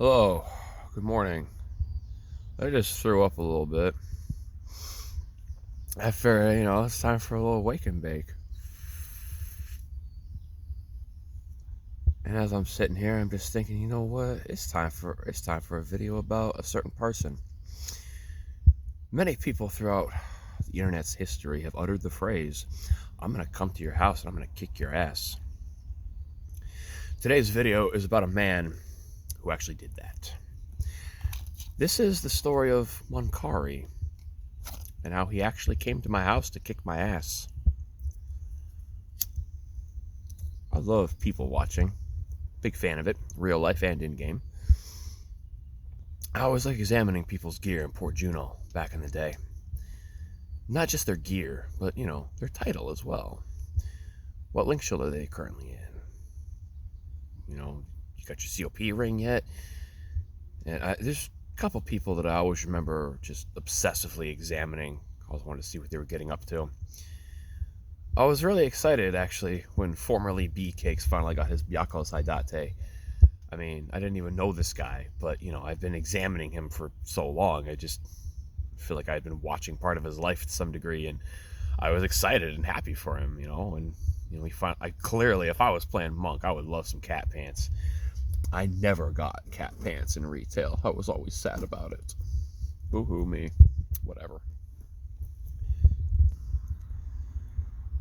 Hello, good morning. I just threw up a little bit. After, it's time for a little wake and bake. And as I'm sitting here, I'm just thinking, you know what? It's time for a video about a certain person. Many people throughout the internet's history have uttered the phrase, "I'm gonna come to your house and I'm gonna kick your ass." Today's video is about a man who actually did that. This is the story of Monkari and how he actually came to my house to kick my ass. I love people watching. Big fan of it, real life and in game. I always like examining people's gear in Port Juno back in the day. Not just their gear, but their title as well. What link shield are they currently in? You got your COP ring yet? And there's a couple people that I always remember just obsessively examining. I always wanted to see what they were getting up to. I was really excited, actually, when formerly B Cakes finally got his Byakko Saidate. I mean, I didn't even know this guy, but, I've been examining him for so long. I just feel like I'd been watching part of his life to some degree, and I was excited and happy for him, and, clearly, if I was playing Monk, I would love some cat pants. I never got cat pants in retail. I was always sad about it. Boo-hoo me. Whatever.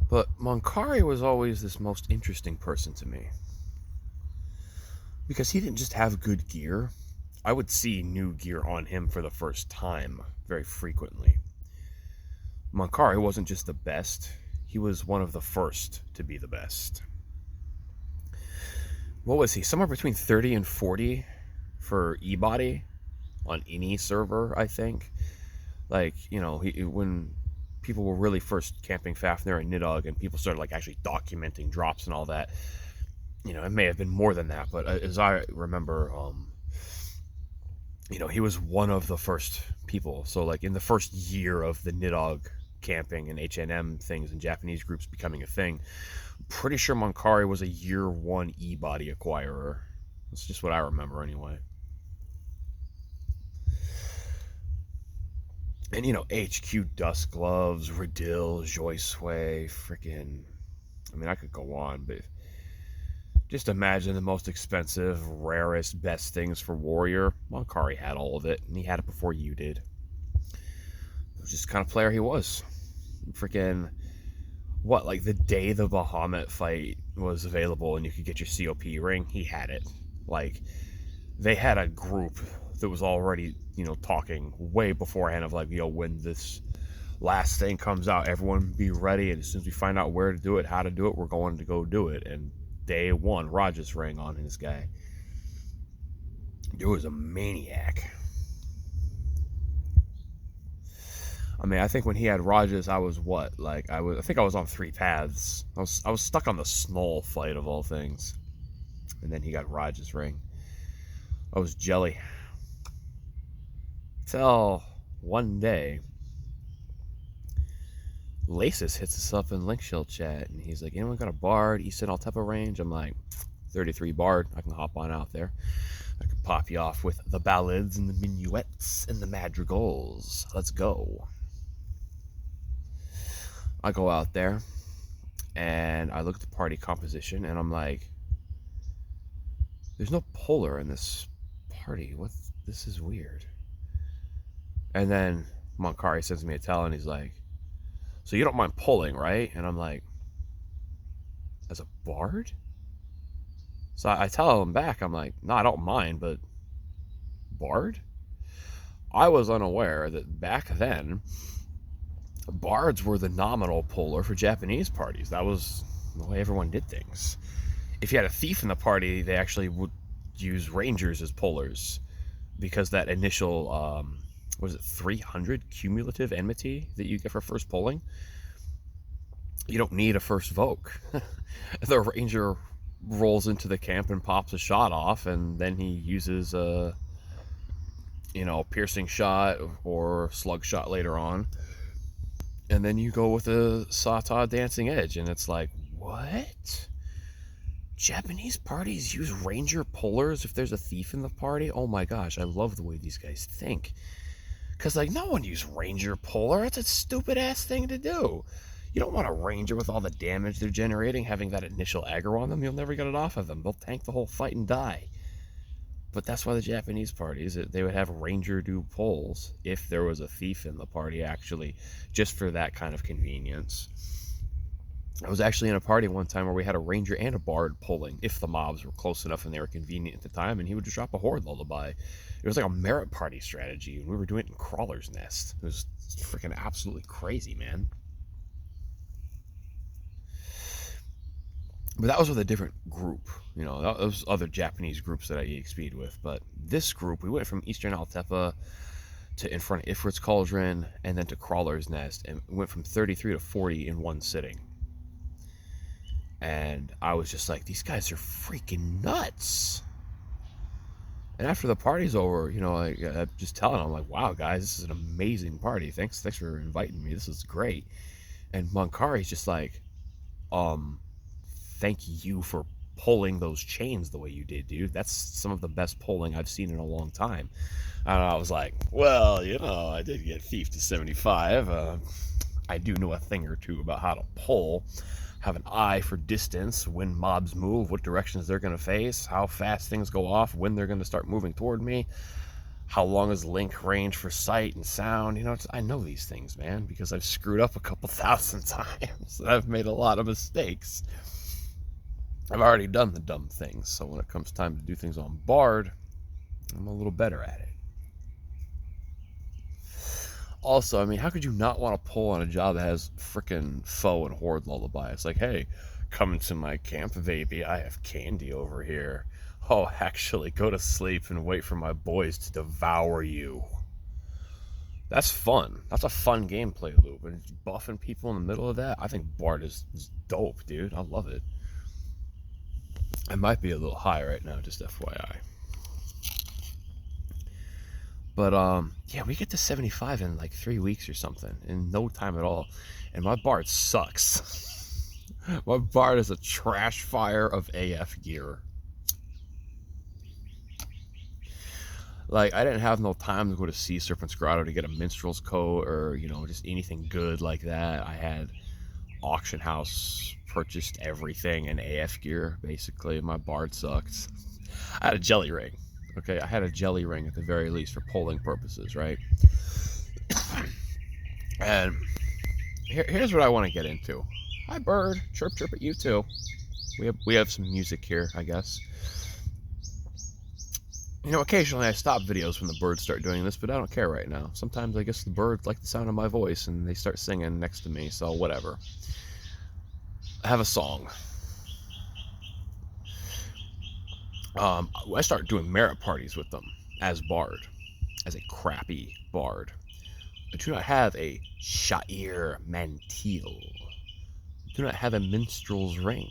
But Monkari was always this most interesting person to me. Because he didn't just have good gear. I would see new gear on him for the first time very frequently. Monkari wasn't just the best, he was one of the first to be the best. What was he? Somewhere between 30 and 40 for E-Body on any server, I think. When people were really first camping Fafnir and Nidhogg and people started actually documenting drops and all that, it may have been more than that, but as I remember, he was one of the first people. So in the first year of the Nidhogg camping and H&M things and Japanese groups becoming a thing, I'm pretty sure Monkari was a year one E-Body acquirer. That's just what I remember anyway. And HQ Dust Gloves, Radill, Joyce-Way, freaking, I could go on, but just imagine the most expensive, rarest, best things for Warrior. Monkari had all of it, and he had it before you did. It was just the kind of player he was. Freaking, the day the Bahamut fight was available and you could get your COP ring, he had it. They had a group that was already, talking way beforehand of when this last thing comes out, everyone be ready, and as soon as we find out where to do it, how to do it, we're going to go do it. And day one, Rogers ring on his guy. Dude was a maniac. I think when he had Rogers, I was I think I was on 3 paths. I was stuck on the Snoll fight of all things. And then he got Rogers ring. I was jelly. Till one day, Laces hits us up in Link Shield chat, and he's like, anyone got a Bard, Eastern Altepa range? I'm like, 33 Bard, I can hop on out there. I can pop you off with the ballads and the minuets and the madrigals. Let's go. I go out there, and I look at the party composition, and I'm like, there's no polar in this party. This is weird. And then Monkari sends me a tell, and he's like, so you don't mind pulling, right? And I'm like, as a bard? So I tell him back, I'm like, no, I don't mind, but bard? I was unaware that back then, bards were the nominal puller for Japanese parties. That was the way everyone did things. If you had a thief in the party, they actually would use rangers as pullers, because that initial 300 cumulative enmity that you get for first pulling, you don't need a first voke. The ranger rolls into the camp and pops a shot off, and then he uses a piercing shot or slug shot later on, and then you go with a Sata Dancing Edge, and it's like, what? Japanese parties use ranger pullers if there's a thief in the party? Oh my gosh, I love the way these guys think. Because, like, no one uses ranger puller. That's a stupid ass thing to do. You don't want a ranger with all the damage they're generating having that initial aggro on them. You'll never get it off of them. They'll tank the whole fight and die. But that's why the Japanese parties, they would have ranger do pulls if there was a thief in the party, actually, just for that kind of convenience. I was actually in a party one time where we had a ranger and a bard pulling if the mobs were close enough and they were convenient at the time, and he would just drop a horde lullaby. It was like a merit party strategy, and we were doing it in Crawler's Nest. It was freaking absolutely crazy, man. But that was with a different group. You know, those other Japanese groups that I EXP'd with. But this group, we went from Eastern Altepa to in front of Ifrit's Cauldron, and then to Crawler's Nest, and we went from 33 to 40 in one sitting. And I was just like, these guys are freaking nuts. And after the party's over, you know, I'm just telling them, like, wow, guys, this is an amazing party. Thanks for inviting me. This is great. And Monkari's just like, thank you for pulling those chains the way you did, dude. That's some of the best pulling I've seen in a long time. And I was like, well, you know, I did get Thief to 75. I do know a thing or two about how to pull. Have an eye for distance, when mobs move, what directions they're going to face, how fast things go off, when they're going to start moving toward me, how long is link range for sight and sound. You know, I know these things, man, because I've screwed up a couple thousand times. I've made a lot of mistakes. I've already done the dumb things, so when it comes time to do things on Bard, I'm a little better at it. Also, I mean, how could you not want to pull on a job that has frickin' foe and horde lullaby? It's like, hey, come into my camp, baby. I have candy over here. Oh, actually, go to sleep and wait for my boys to devour you. That's fun. That's a fun gameplay loop. And buffing people in the middle of that, I think Bard is dope, dude. I love it. I might be a little high right now, just FYI. But, yeah, we get to 75 in like 3 weeks or something, in no time at all. And my Bard sucks. My Bard is a trash fire of AF gear. Like, I didn't have no time to go to Sea Serpent's Grotto to get a Minstrel's Coat or, you know, just anything good like that. I had auction house purchased everything in AF gear, basically. My Bard sucked. I had a jelly ring. Okay, I had a jelly ring at the very least for polling purposes, right? And here's what I want to get into. Hi, bird. Chirp, chirp at you, too. We have some music here, I guess. You know, occasionally I stop videos when the birds start doing this, but I don't care right now. Sometimes I guess the birds like the sound of my voice, and they start singing next to me, so whatever. I have a song. I started doing merit parties with them as Bard, as a crappy Bard. I do not have a Sha'ir Mantil. I do not have a Minstrel's Ring.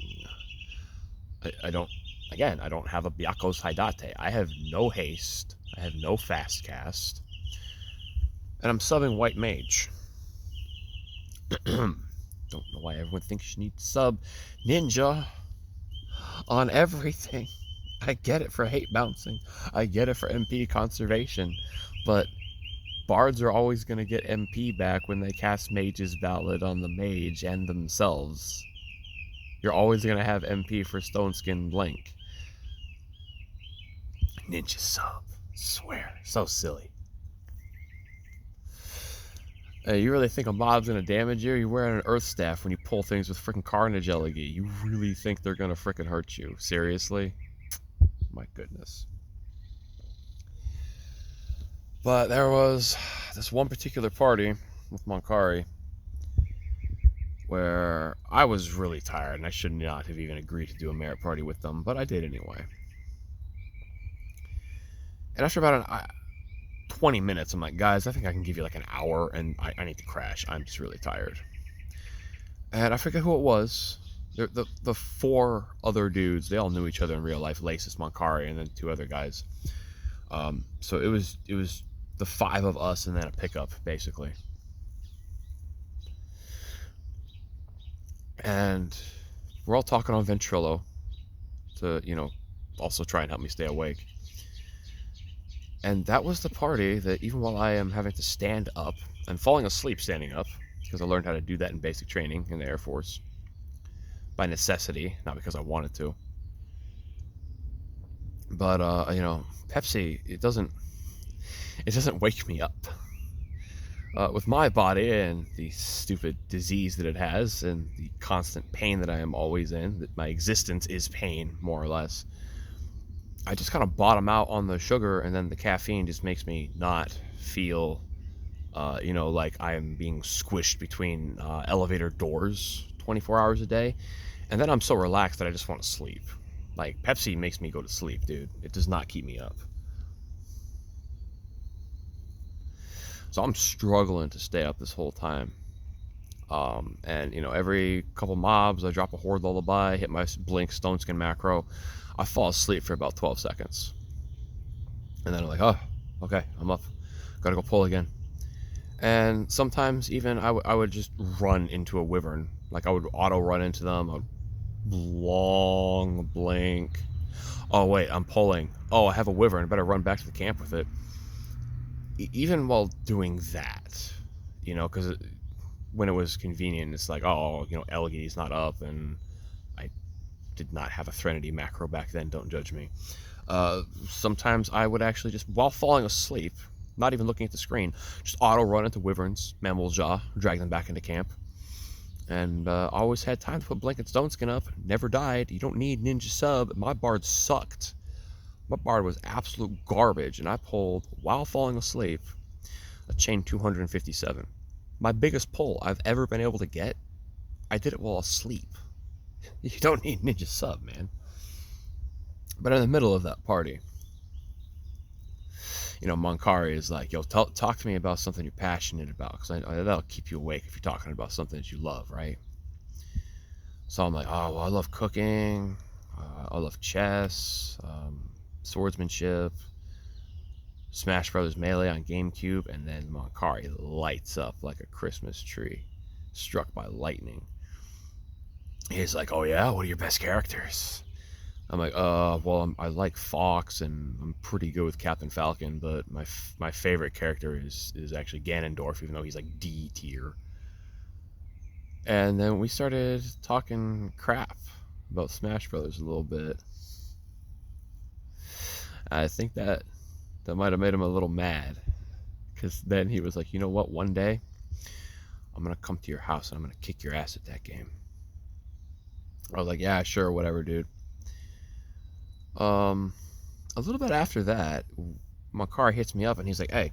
I don't have a Byakko's Haidate. I have no haste. I have no fast cast. And I'm subbing White Mage. Don't know why everyone thinks you need to sub Ninja on everything. I get it for hate bouncing. I get it for MP conservation. But Bards are always going to get MP back when they cast Mage's Ballad on the Mage and themselves. You're always going to have MP for Stone Skin Blink. Ninja sub. Swear. So silly. Hey, you really think a mob's going to damage you? You're wearing an Earth Staff when you pull things with frickin' Carnage Elegy. You really think they're going to frickin' hurt you? Seriously? My goodness. But there was this one particular party with Monkari where I was really tired and I should not have even agreed to do a merit party with them, but I did anyway. And after about 20 minutes, I'm like, guys, I think I can give you like an hour, and I need to crash. I'm just really tired. And I forget who it was. The four other dudes, they all knew each other in real life. Lasis, Monkari, and then two other guys. So it was the five of us and then a pickup, basically. And we're all talking on Ventrilo. to, also try and help me stay awake. And that was the party that, even while I am having to stand up and falling asleep standing up, because I learned how to do that in basic training in the Air Force by necessity, not because I wanted to. But Pepsi, it doesn't wake me up. With my body and the stupid disease that it has, and the constant pain that I am always in, that my existence is pain, more or less, I just kind of bottom out on the sugar, and then the caffeine just makes me not feel, like I am being squished between elevator doors 24 hours a day. And then I'm so relaxed that I just want to sleep. Like, Pepsi makes me go to sleep, dude. It does not keep me up. So I'm struggling to stay up this whole time. And, every couple mobs, I drop a horde lullaby, hit my blink stone skin macro. I fall asleep for about 12 seconds. And then I'm like, oh, okay, I'm up. Gotta go pull again. And sometimes even I would just run into a wyvern. Like, I would auto run into them. I would long blink. Oh, wait, I'm pulling. Oh, I have a wyvern. I better run back to the camp with it. Even while doing that, because when it was convenient, it's like, oh, Elgi's not up, and I did not have a Threnody macro back then, don't judge me. Sometimes I would actually just, while falling asleep, not even looking at the screen, just auto run into wyverns, Mammal Jaw, drag them back into camp. And always had time to put Blanket Stone Skin up, never died. You don't need Ninja Sub. My bard sucked. My bard was absolute garbage, and I pulled, while falling asleep, a chain 257. My biggest pull I've ever been able to get, I did it while asleep. You don't need Ninja Sub, man. But in the middle of that party, Monkari is like, yo, talk to me about something you're passionate about, because that'll keep you awake if you're talking about something that you love, right? So I'm like, oh, well, I love cooking, I love chess, swordsmanship, Smash Brothers Melee on GameCube, and then Monkari lights up like a Christmas tree struck by lightning. He's like, oh yeah, what are your best characters? I'm like, well, I like Fox, and I'm pretty good with Captain Falcon, but my favorite character is actually Ganondorf, even though he's like D tier. And then we started talking crap about Smash Brothers a little bit. I think that might have made him a little mad, because then he was like, you know what, one day I'm gonna come to your house and I'm gonna kick your ass at that game. I was like, yeah, sure, whatever, dude. A little bit after that, Monkari hits me up and he's like, hey,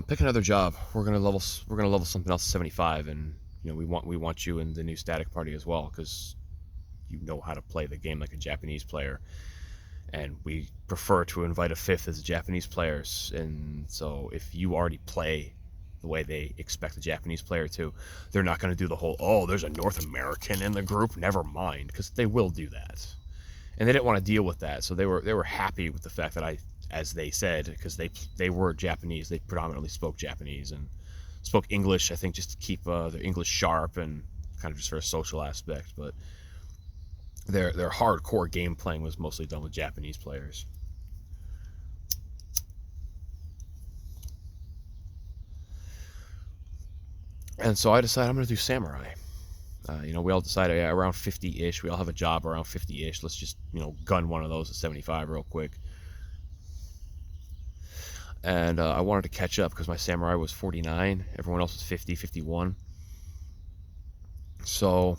pick another job. We're gonna level something else to 75, and we want you in the new static party as well, because you know how to play the game like a Japanese player, and we prefer to invite a fifth as Japanese players. And so if you already play the way they expect a Japanese player to, they're not going to do the whole, oh, there's a North American in the group, never mind, because they will do that. And they didn't want to deal with that, so they were happy with the fact that I, as they said, because they were Japanese, they predominantly spoke Japanese and spoke English, I think, just to keep their English sharp and kind of just for a social aspect, but their hardcore game playing was mostly done with Japanese players. And so I decided I'm going to do Samurai. We all decided, yeah, around 50-ish. We all have a job around 50-ish. Let's just, gun one of those at 75 real quick. And I wanted to catch up because my Samurai was 49. Everyone else was 50, 51. So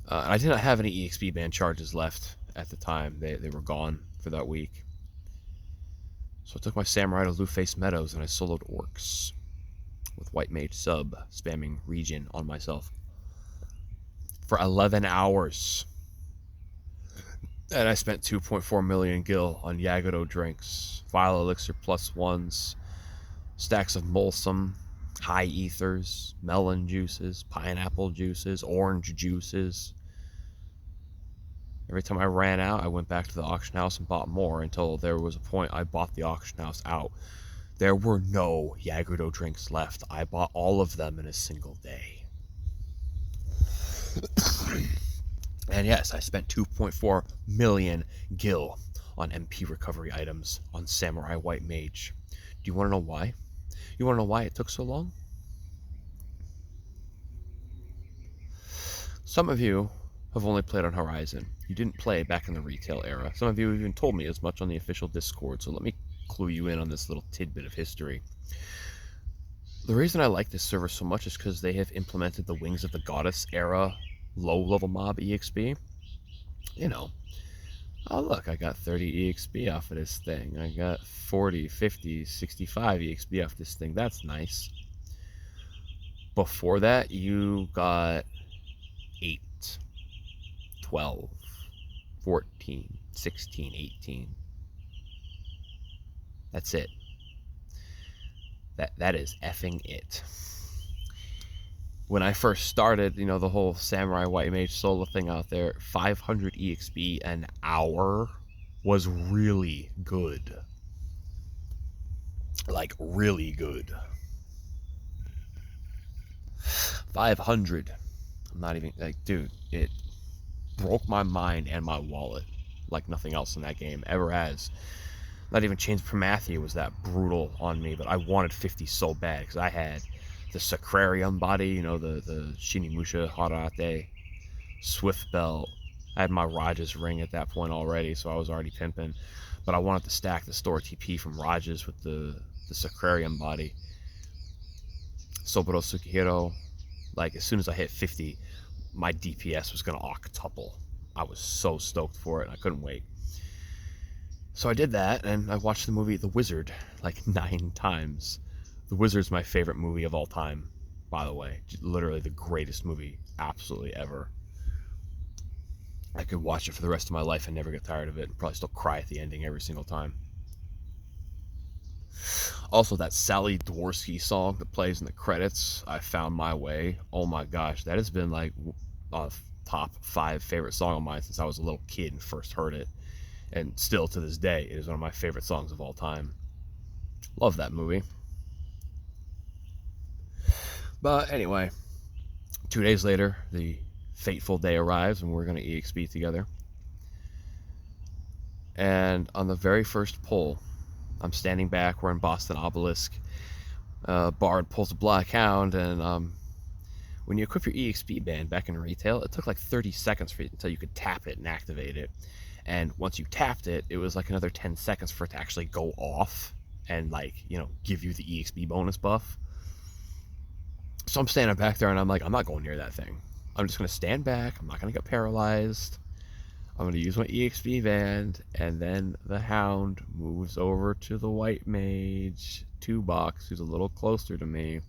I did not have any EXP band charges left at the time. They were gone for that week. So I took my Samurai to Luface Meadows and I soloed Orcs with White Mage Sub, spamming Regen on myself for 11 hours. And I spent 2.4 million gil on Yagodo drinks, Vile Elixir +1s, stacks of Molsum, High Ethers, melon juices, pineapple juices, orange juices. Every time I ran out, I went back to the auction house and bought more, until there was a point I bought the auction house out. There were no Yagodo drinks left. I bought all of them in a single day. And yes, I spent 2.4 million gil on MP recovery items on Samurai White Mage. Do you want to know why? You want to know why it took so long? Some of you have only played on Horizon. You didn't play back in the retail era. Some of you even told me as much on the official Discord, so let me clue you in on this little tidbit of history. The reason I like this server so much is because they have implemented the Wings of the Goddess era low-level mob EXP. You know, oh look, I got 30 EXP off of this thing. I got 40, 50, 65 EXP off this thing. That's nice. Before that, you got 8, 12, 14, 16, 18. That's it. That is effing it. When I first started, you know, the whole Samurai White Mage solo thing out there, 500 EXP an hour was really good. Like, really good. 500. I'm not even, like, dude, it broke my mind and my wallet like nothing else in that game ever has. Not even Chains Primathia was that brutal on me, but I wanted 50 so bad because I had the Sacrarium body, you know, the Shinimusha Harate, Swift Belt. I had my Raja's ring at that point already, so I was already pimping. But I wanted to stack the store TP from Raja's with the Sacrarium body. Soboro Tsukihiro, like as soon as I hit 50, my DPS was going to octuple. I was so stoked for it, and I couldn't wait. So I did that, and I watched the movie The Wizard like 9 times. The Wizard's my favorite movie of all time, by the way. Literally the greatest movie absolutely ever. I could watch it for the rest of my life and never get tired of it, and probably still cry at the ending every single time. Also, that Sally Dworsky song that plays in the credits, I Found My Way. Oh my gosh, that has been like a top 5 favorite song of mine since I was a little kid and first heard it. And still to this day, it is one of my favorite songs of all time. Love that movie. But anyway, 2 days later, the fateful day arrives and we're going to EXP together. And on the very first pull, I'm standing back, we're in Boston Obelisk. Bard pulls a Black Hound, and when you equip your EXP band back in retail, it took like 30 seconds for it until you could tap it and activate it. And once you tapped it, it was like another 10 seconds for it to actually go off and, like, you know, give you the EXP bonus buff. So I'm standing back there and I'm like, I'm not going near that thing. I'm just going to stand back. I'm not going to get paralyzed. I'm going to use my EXP band, and then the Hound moves over to the White Mage 2-box, who's a little closer to me.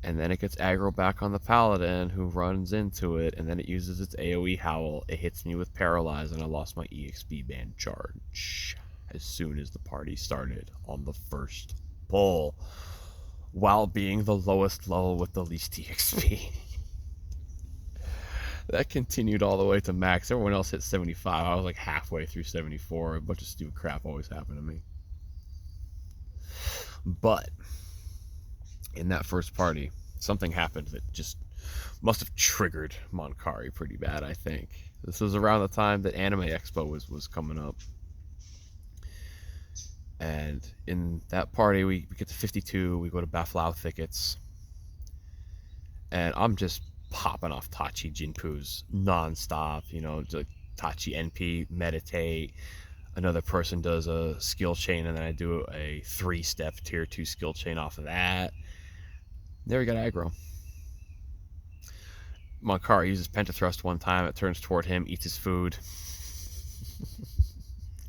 And then it gets aggro back on the Paladin, who runs into it, and then it uses its AoE Howl. It hits me with Paralyze, and I lost my EXP band charge as soon as the party started on the first pull, while being the lowest level with the least EXP. That continued all the way to max. Everyone else hit 75. I was like halfway through 74. A bunch of stupid crap always happened to me. But in that first party, something happened that just must have triggered Monkari pretty bad, I think. This was around the time that Anime Expo was coming up. And in that party, we get to 52, we go to Baflau Thickets, and I'm just popping off Tachi Jinpus non-stop, you know, Tachi NP, meditate, another person does a skill chain, and then I do a 3-step tier 2 skill chain off of that. There we got aggro. Monkari uses Pentathrust one time, it turns toward him, eats his food.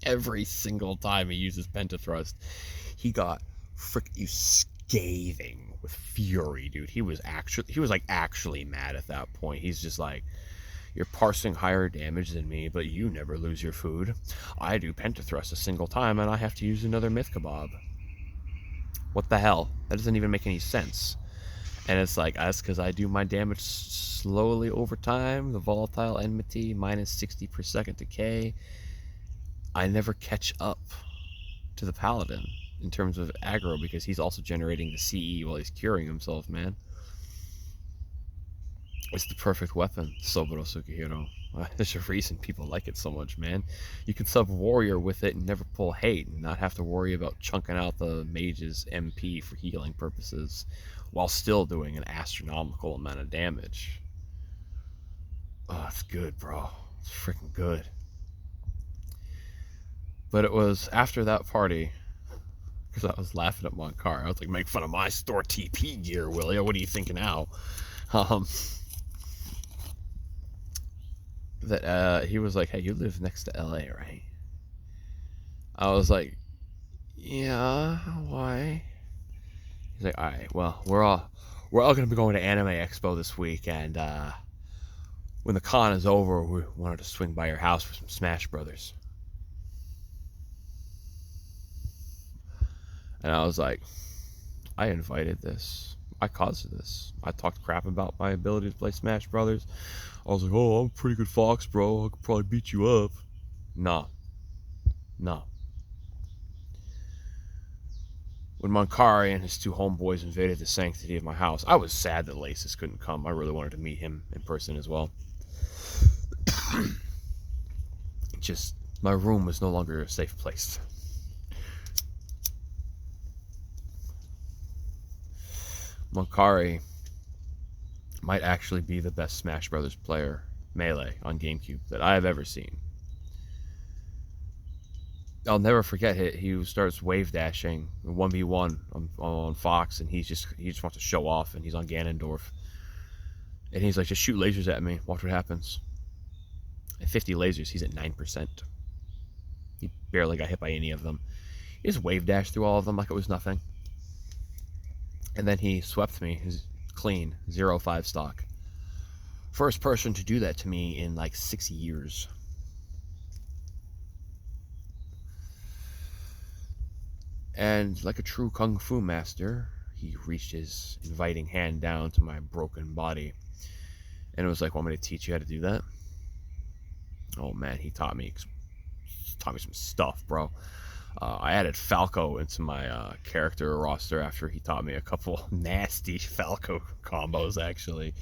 Every single time he uses Pentathrust, he got scathing with fury, dude. He was like actually mad at that point. He's just like, you're parsing higher damage than me, but you never lose your food. I do Pentathrust a single time, and I have to use another Myth Kebab. What the hell? That doesn't even make any sense. And it's like, that's because I do my damage slowly over time. The Volatile Enmity, minus 60 per second decay. I never catch up to the Paladin in terms of aggro because he's also generating the CE while he's curing himself, man. It's the perfect weapon, Soboro Sukihiro. There's a reason people like it so much, man. You can sub warrior with it and never pull hate and not have to worry about chunking out the mage's MP for healing purposes while still doing an astronomical amount of damage. Oh, it's good, bro. It's freaking good. But it was after that party, because I was laughing at Monkari. I was like, make fun of my store TP gear, will ya? What are you thinking now? That he was like, hey, you live next to LA, right? I was like, yeah, why? He's like, all right, well, we're all gonna be going to Anime Expo this week, and when the con is over, we wanted to swing by your house for some Smash Brothers. And I was like, I invited this. I caused this. I talked crap about my ability to play Smash Brothers. I was like, oh, I'm a pretty good fox, bro. I could probably beat you up. Nah. When Monkari and his two homeboys invaded the sanctity of my house, I was sad that Laces couldn't come. I really wanted to meet him in person as well. Just, my room was no longer a safe place. Monkari might actually be the best Smash Brothers player, Melee, on GameCube that I have ever seen. I'll never forget he starts wave dashing 1v1 on Fox, and he just wants to show off, and he's on Ganondorf. And he's like, just shoot lasers at me, watch what happens. At 50 lasers, he's at 9%. He barely got hit by any of them. He just wave dashed through all of them like it was nothing. And then he swept me, his clean, 0-5 stock. First person to do that to me in like 6 years. And like a true kung fu master, he reached his inviting hand down to my broken body. And it was like, want me to teach you how to do that? Oh man, he taught me some stuff, bro. I added Falco into my character roster after he taught me a couple nasty Falco combos, actually.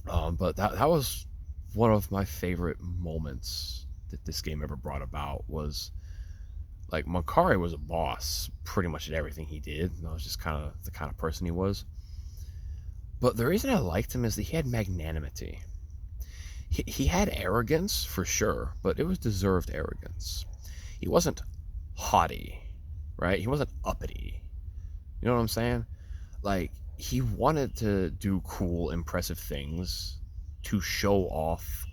But that was one of my favorite moments that this game ever brought about. Was like, Monkari was a boss pretty much at everything he did. And I was just kind of the kind of person he was. But the reason I liked him is that he had magnanimity. He had arrogance, for sure, but it was deserved arrogance. He wasn't haughty, right? He wasn't uppity. You know what I'm saying? Like, he wanted to do cool, impressive things to show off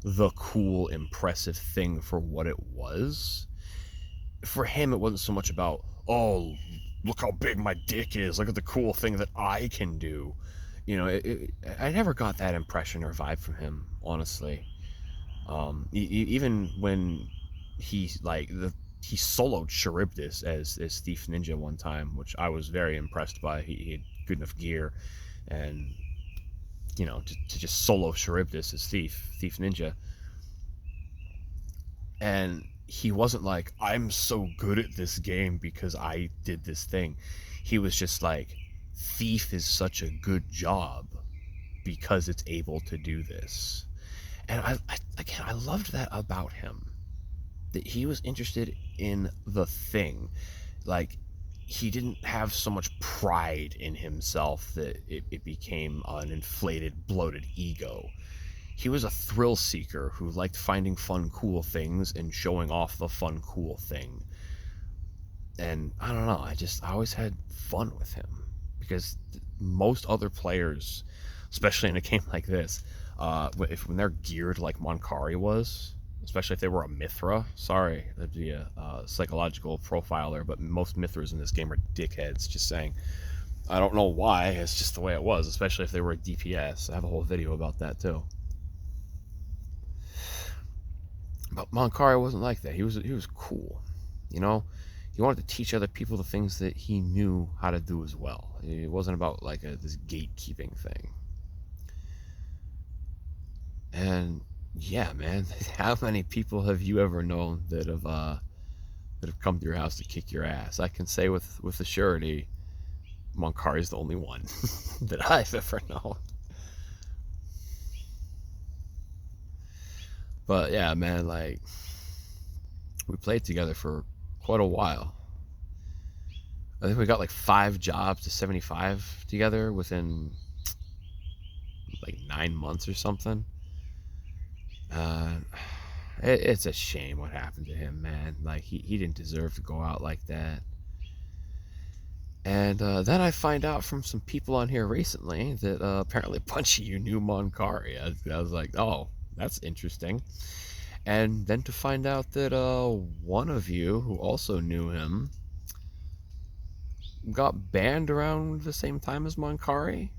the cool, impressive thing for what it was. For him, it wasn't so much about, oh, look how big my dick is, look at the cool thing that I can do. You know, I never got that impression or vibe from him, honestly. Even when he soloed Charybdis as Thief Ninja one time, which I was very impressed by. He had good enough gear, and you know, to just solo Charybdis as Thief Ninja. And he wasn't like, I'm so good at this game because I did this thing. He was just like, Thief is such a good job because it's able to do this. And I loved that about him, that he was interested in the thing. Like, he didn't have so much pride in himself that it became an inflated, bloated ego. He was a thrill seeker who liked finding fun, cool things and showing off the fun, cool thing. And I don't know, I always had fun with him, because most other players, especially in a game like this, when they're geared like Monkari was, especially if they were a Mithra, sorry, that'd be a psychological profiler, but most Mithras in this game are dickheads, just saying. I don't know why, it's just the way it was, especially if they were a DPS. I have a whole video about that too. But Monkari wasn't like that. He was cool, you know? He wanted to teach other people the things that he knew how to do as well. It wasn't about like this gatekeeping thing. And yeah, man, how many people have you ever known that have come to your house to kick your ass? I can say with a surety, Monkari's the only one that I've ever known. But yeah, man, like, we played together for quite a while. I think we got like 5 jobs to 75 together within like 9 months or something. Uh, it's a shame what happened to him, man. Like, he didn't deserve to go out like that. And then I find out from some people on here recently that apparently a bunch of you knew Monkari. I was like, oh, that's interesting. And then to find out that one of you who also knew him got banned around the same time as Monkari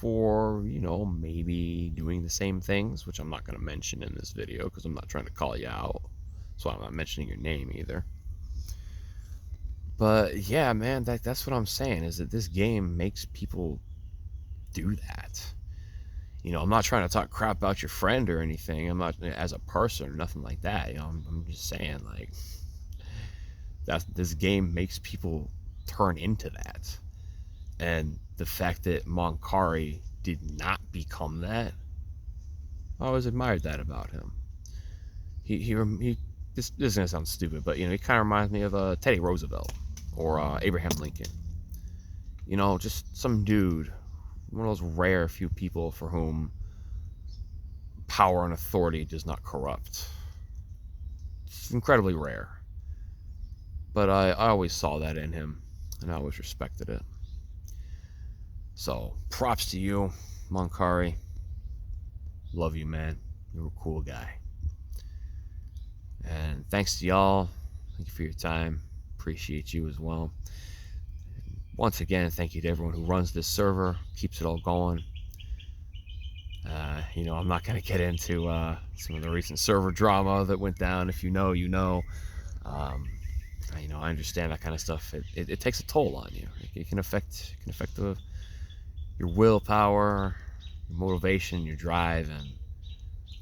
for, you know, maybe doing the same things, which I'm not going to mention in this video because I'm not trying to call you out. So I'm not mentioning your name either. But yeah, man, that's what I'm saying, is that this game makes people do that. You know, I'm not trying to talk crap about your friend or anything. I'm not, as a person or nothing like that. You know, I'm just saying, like, that this game makes people turn into that. And the fact that Monkari did not become that, I always admired that about him. This is gonna sound stupid, but you know, he kind of reminds me of Teddy Roosevelt or Abraham Lincoln. You know, just some dude, one of those rare few people for whom power and authority does not corrupt. It's incredibly rare. But I always saw that in him, and I always respected it. So, props to you, Monkari. Love you, man. You're a cool guy. And thanks to y'all. Thank you for your time. Appreciate you as well. Once again, thank you to everyone who runs this server, keeps it all going. You know, I'm not going to get into some of the recent server drama that went down. If you know, you know. You know, I understand that kind of stuff. It takes a toll on you. It can affect your willpower, your motivation, your drive, and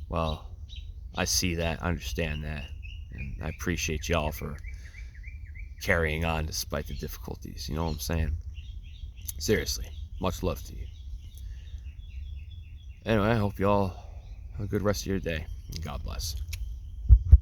well, I see that, I understand that, and I appreciate y'all for carrying on despite the difficulties. You know what I'm saying? Seriously, much love to you. Anyway, I hope y'all have a good rest of your day, and God bless.